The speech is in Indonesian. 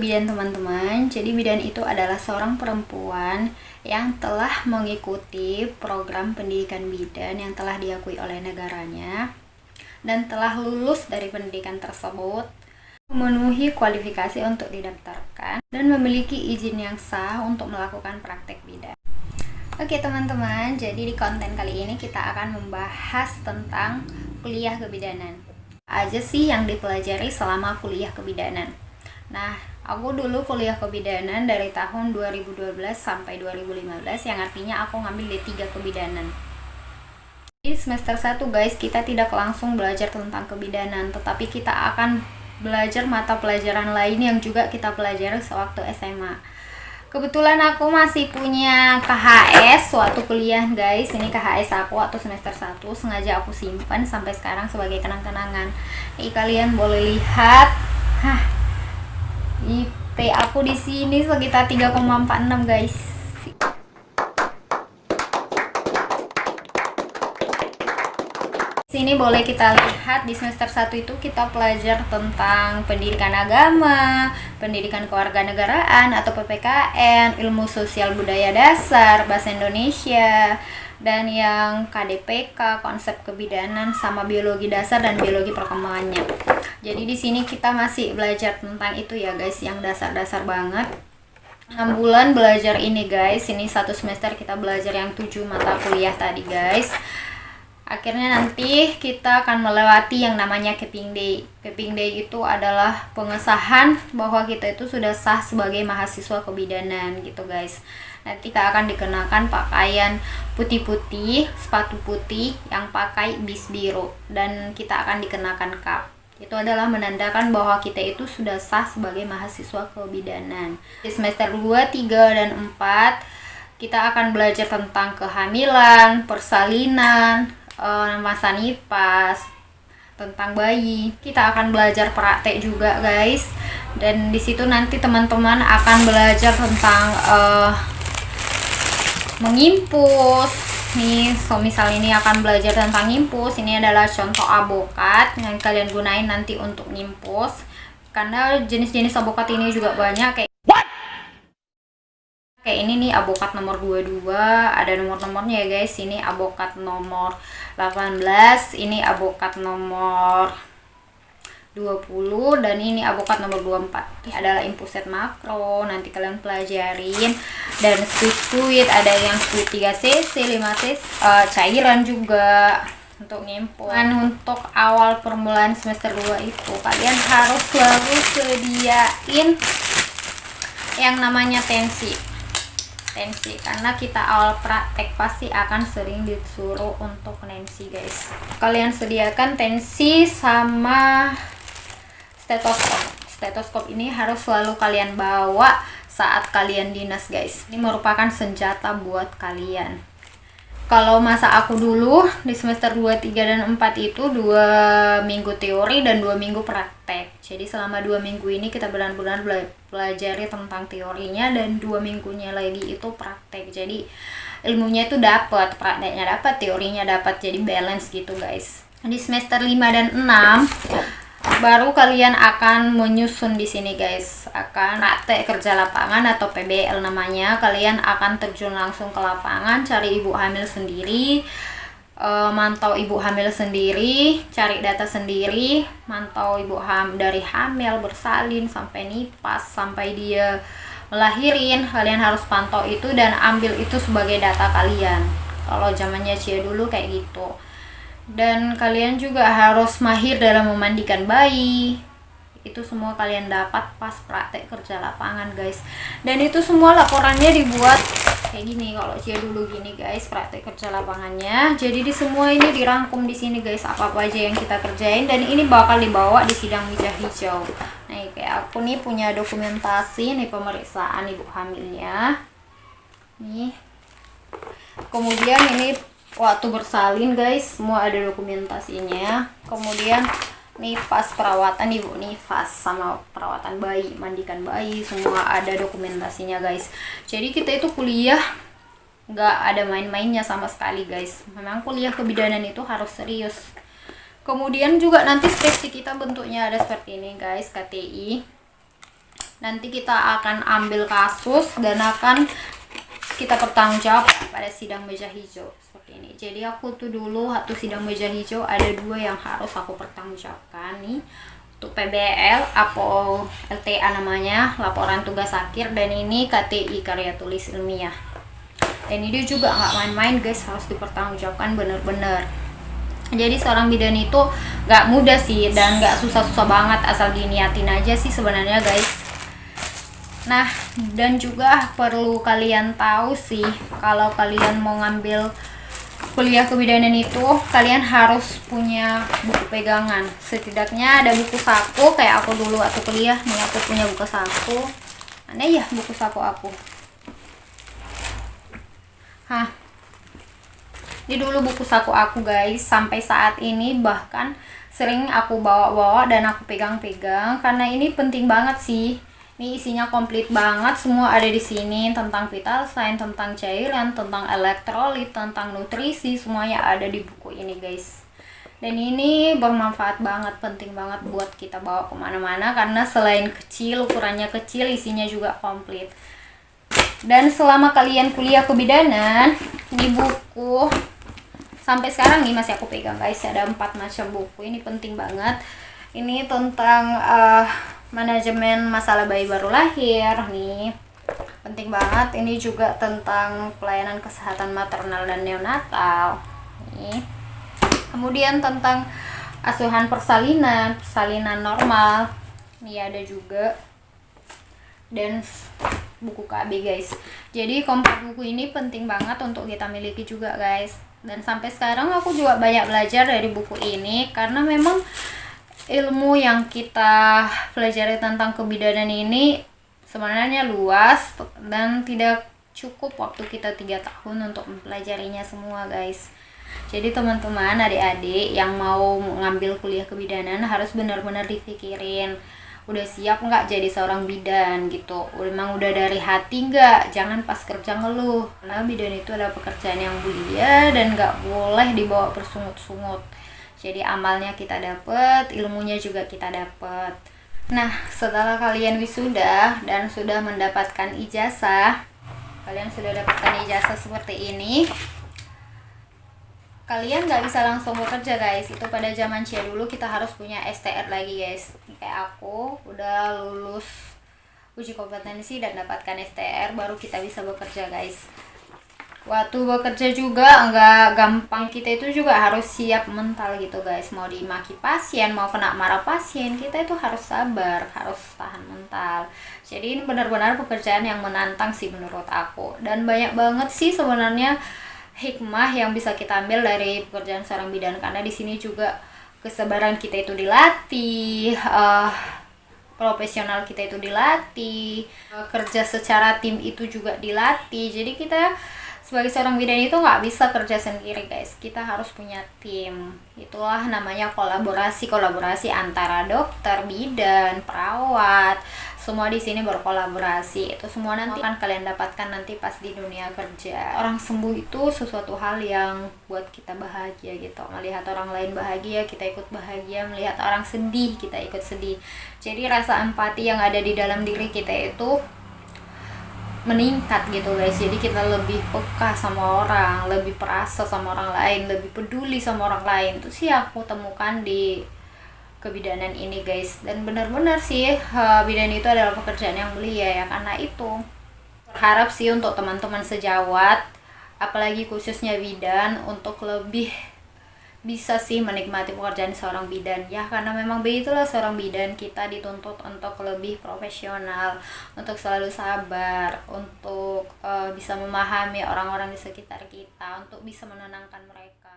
bidan teman-teman. Jadi bidan itu adalah seorang perempuan yang telah mengikuti program pendidikan bidan yang telah diakui oleh negaranya dan telah lulus dari pendidikan tersebut, memenuhi kualifikasi untuk didaftarkan dan memiliki izin yang sah untuk melakukan praktek bidan. Oke teman-teman, jadi di konten kali ini kita akan membahas tentang kuliah kebidanan. Aja sih yang dipelajari selama kuliah kebidanan. Nah, aku dulu kuliah kebidanan dari tahun 2012 sampai 2015, yang artinya aku ngambil D3 kebidanan. Di semester 1 guys, kita tidak langsung belajar tentang kebidanan, tetapi kita akan belajar mata pelajaran lain yang juga kita pelajari sewaktu SMA. Kebetulan aku masih punya KHS waktu kuliah guys. Ini KHS aku waktu semester 1, sengaja aku simpan sampai sekarang sebagai kenang-kenangan. Nih kalian boleh lihat, IP aku di sini sekitar 3,46 guys. Sini boleh kita lihat di semester 1 itu kita belajar tentang pendidikan agama, pendidikan kewarganegaraan atau PPKN, ilmu sosial budaya dasar, bahasa Indonesia, dan yang KDPK, konsep kebidanan, sama biologi dasar dan biologi perkembangannya. Jadi di sini kita masih belajar tentang itu ya guys, yang dasar-dasar banget. 6 bulan belajar ini guys, ini 1 semester kita belajar yang 7 mata kuliah tadi guys. Akhirnya nanti kita akan melewati yang namanya Capping Day. Capping Day itu adalah pengesahan bahwa kita itu sudah sah sebagai mahasiswa kebidanan gitu guys. Nanti kita akan dikenakan pakaian putih-putih, sepatu putih yang pakai bis biru, dan kita akan dikenakan cap. Itu adalah menandakan bahwa kita itu sudah sah sebagai mahasiswa kebidanan. Di semester 2, 3, dan 4 kita akan belajar tentang kehamilan, persalinan, masa nifas, tentang bayi. Kita akan belajar praktek juga guys, dan disitu nanti teman-teman akan belajar tentang mengimpus nih. Misal ini akan belajar tentang ngimpus. Ini adalah contoh avokat yang kalian gunain nanti untuk ngimpus, karena jenis-jenis avokat ini juga banyak. Kayak ini nih avokat nomor 22, ada nomor-nomornya ya guys. Ini avokat nomor 18, ini avokat nomor 20, dan ini avokat nomor 24. Ini adalah input makro, nanti kalian pelajarin. Dan squid, ada yang squid 3cc, 5cc, cairan juga untuk ngimpus. Dan untuk awal permulaan semester 2 itu kalian harus selalu sediain yang namanya tensi, karena kita awal praktek pasti akan sering disuruh untuk tensi guys. Kalian sediakan tensi sama stetoskop ini harus selalu kalian bawa saat kalian dinas guys. Ini merupakan senjata buat kalian. Kalau masa aku dulu di semester 2, 3, dan 4 itu 2 minggu teori dan 2 minggu praktek. Jadi selama 2 minggu ini kita benar-benar pelajari tentang teorinya, dan 2 minggunya lagi itu praktek. Jadi ilmunya itu dapat, prakteknya dapat, teorinya dapat, jadi balance gitu guys. Di semester 5 dan 6 baru kalian akan menyusun di sini guys, akan praktek kerja lapangan atau PBL namanya. Kalian akan terjun langsung ke lapangan, cari ibu hamil sendiri, mantau ibu hamil sendiri, cari data sendiri, mantau ibu dari hamil, bersalin, sampai nifas, sampai dia melahirin. Kalian harus pantau itu dan ambil itu sebagai data kalian. Kalau zamannya Cia dulu kayak gitu. Dan kalian juga harus mahir dalam memandikan bayi. Itu semua kalian dapat pas praktek kerja lapangan guys. Dan itu semua laporannya dibuat kayak gini. Kalau Cia dulu gini guys, praktek kerja lapangannya. Jadi di semua ini dirangkum di sini guys, apa-apa aja yang kita kerjain, dan ini bakal dibawa di sidang meja hijau. Nah, kayak aku nih punya dokumentasi nih pemeriksaan ibu hamilnya. Nih. Kemudian ini waktu bersalin guys, semua ada dokumentasinya. Kemudian nifas, perawatan ibu nifas, sama perawatan bayi, mandikan bayi, semua ada dokumentasinya guys. Jadi kita itu kuliah nggak ada main-mainnya sama sekali guys. Memang kuliah kebidanan itu harus serius. Kemudian juga nanti skripsi kita bentuknya ada seperti ini guys, KTI. Nanti kita akan ambil kasus dan akan kita bertanggung pada sidang meja hijau seperti ini. Jadi aku tuh dulu waktu sidang meja hijau ada 2 yang harus aku pertanggungjawabkan nih, untuk PBL atau LTA namanya, laporan tugas akhir, dan ini KTI, karya tulis ilmiah. Dan ini juga nggak main-main guys, harus dipertanggungjawabkan bener-bener. Jadi seorang bidan itu nggak mudah sih dan nggak susah-susah banget, asal diniatin aja sih sebenarnya guys. Nah, dan juga perlu kalian tahu sih, kalau kalian mau ngambil kuliah kebidanan itu, kalian harus punya buku pegangan. Setidaknya ada buku saku, kayak aku dulu waktu kuliah nih, aku punya buku saku. Aneh ya buku saku aku. Ini dulu buku saku aku guys, sampai saat ini bahkan sering aku bawa-bawa dan aku pegang-pegang karena ini penting banget sih. Ini isinya komplit banget, semua ada di sini, tentang vital sign, tentang cairan, tentang elektrolit, tentang nutrisi, semuanya ada di buku ini guys. Dan ini bermanfaat banget, penting banget buat kita bawa kemana-mana karena selain kecil, ukurannya kecil, isinya juga komplit. Dan selama kalian kuliah kebidanan, ini buku sampai sekarang nih masih aku pegang guys, ada 4 macam buku. Ini penting banget. Ini tentang manajemen masalah bayi baru lahir nih, penting banget. Ini juga tentang pelayanan kesehatan maternal dan neonatal nih. Kemudian tentang asuhan persalinan normal nih ada juga, dan buku KB guys. Jadi keempat buku ini penting banget untuk kita miliki juga guys. Dan sampai sekarang aku juga banyak belajar dari buku ini karena memang ilmu yang kita pelajari tentang kebidanan ini sebenarnya luas dan tidak cukup waktu kita 3 tahun untuk mempelajarinya semua guys. Jadi teman-teman, adik-adik yang mau ngambil kuliah kebidanan harus benar-benar dipikirin, udah siap nggak jadi seorang bidan gitu, memang udah dari hati nggak, jangan pas kerja ngeluh, karena bidan itu adalah pekerjaan yang mulia dan nggak boleh dibawa bersungut-sungut. Jadi amalnya kita dapet, ilmunya juga kita dapet. Nah, setelah kalian wisuda dan sudah mendapatkan ijazah, kalian sudah dapatkan ijazah seperti ini, kalian nggak bisa langsung bekerja guys. Itu pada zaman Cia dulu kita harus punya STR lagi guys. Kayak aku udah lulus uji kompetensi dan dapatkan STR, baru kita bisa bekerja guys. Waktu bekerja juga nggak gampang, kita itu juga harus siap mental gitu guys. Mau dimaki pasien, mau kena marah pasien, kita itu harus sabar, harus tahan mental. Jadi ini benar-benar pekerjaan yang menantang sih menurut aku. Dan banyak banget sih sebenarnya hikmah yang bisa kita ambil dari pekerjaan seorang bidan, karena di sini juga kesabaran kita itu dilatih, profesional kita itu dilatih, kerja secara tim itu juga dilatih. Jadi kita sebagai seorang bidan itu nggak bisa kerja sendiri guys, kita harus punya tim. Itulah namanya kolaborasi antara dokter, bidan, perawat, semua di sini berkolaborasi. Itu semua nanti akan kalian dapatkan nanti pas di dunia kerja. Orang sembuh itu sesuatu hal yang buat kita bahagia gitu, melihat orang lain bahagia kita ikut bahagia, melihat orang sedih kita ikut sedih. Jadi rasa empati yang ada di dalam diri kita itu meningkat gitu guys. Jadi kita lebih peka sama orang, lebih perasa sama orang lain, lebih peduli sama orang lain. Itu sih aku temukan di kebidanan ini guys. Dan benar-benar sih bidan itu adalah pekerjaan yang mulia ya. Karena itu berharap sih untuk teman-teman sejawat, apalagi khususnya bidan, untuk lebih bisa sih menikmati pekerjaan seorang bidan ya, karena memang begitulah seorang bidan, kita dituntut untuk lebih profesional, untuk selalu sabar, untuk bisa memahami orang-orang di sekitar kita, untuk bisa menenangkan mereka.